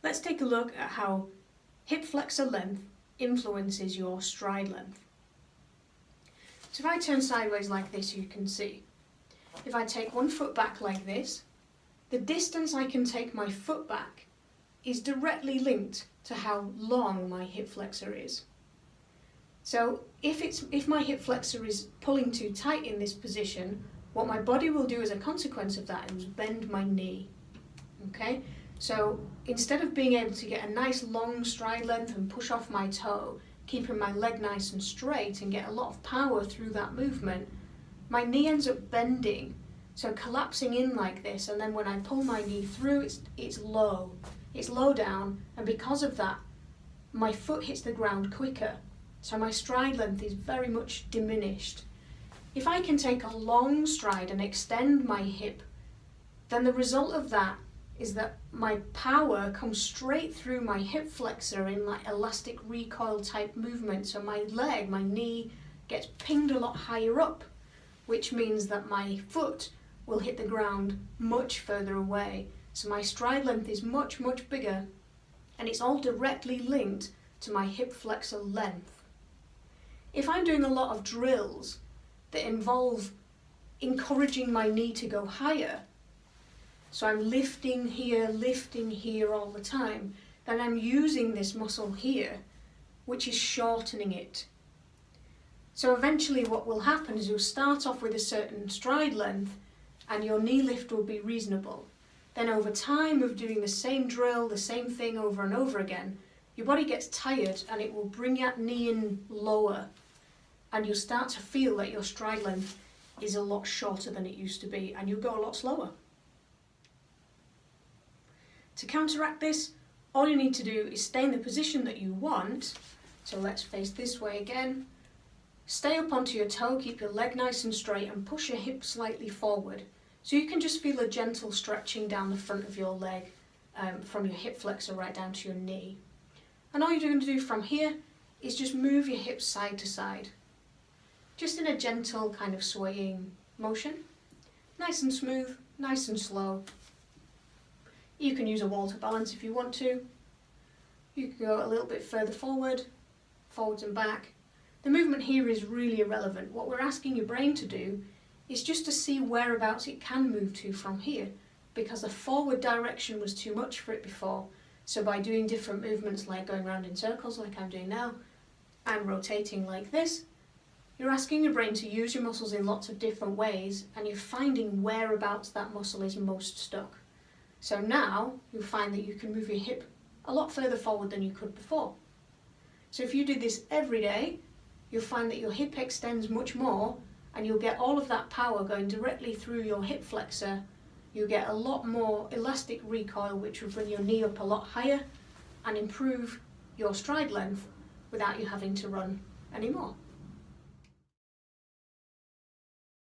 Let's take a look at how hip flexor length influences your stride length. So if I turn sideways like this, you can see. If I take one foot back like this, the distance I can take my foot back is directly linked to how long my hip flexor is. So if my hip flexor is pulling too tight in this position, what my body will do as a consequence of that is bend my knee. Okay? So instead of being able to get a nice long stride length and push off my toe, keeping my leg nice and straight and get a lot of power through that movement, my knee ends up bending, so collapsing in like this, and then when I pull my knee through, it's low. It's low down, and because of that, my foot hits the ground quicker, so my stride length is very much diminished. If I can take a long stride and extend my hip, then the result of that is that my power comes straight through my hip flexor in like elastic recoil type movement. So my leg, my knee gets pinged a lot higher up, which means that my foot will hit the ground much further away. So my stride length is much, much bigger, and it's all directly linked to my hip flexor length. If I'm doing a lot of drills that involve encouraging my knee to go higher, so I'm lifting here all the time, then I'm using this muscle here, which is shortening it. So eventually what will happen is you'll start off with a certain stride length and your knee lift will be reasonable. Then over time of doing the same drill, the same thing over and over again, your body gets tired and it will bring that knee in lower, and you'll start to feel that your stride length is a lot shorter than it used to be, and you'll go a lot slower. To counteract this, all you need to do is stay in the position that you want. So let's face this way again. Stay up onto your toe, keep your leg nice and straight, and push your hip slightly forward. So you can just feel a gentle stretching down the front of your leg from your hip flexor right down to your knee. And all you're going to do from here is just move your hips side to side, just in a gentle kind of swaying motion. Nice and smooth, nice and slow. You can use a wall to balance if you want to. You can go a little bit further forwards and back. The movement here is really irrelevant. What we're asking your brain to do is just to see whereabouts it can move to from here, because the forward direction was too much for it before. So by doing different movements like going around in circles like I'm doing now and rotating like this, you're asking your brain to use your muscles in lots of different ways, and you're finding whereabouts that muscle is most stuck. So now you'll find that you can move your hip a lot further forward than you could before. So if you do this every day, you'll find that your hip extends much more, and you'll get all of that power going directly through your hip flexor. You'll get a lot more elastic recoil, which will bring your knee up a lot higher and improve your stride length without you having to run anymore.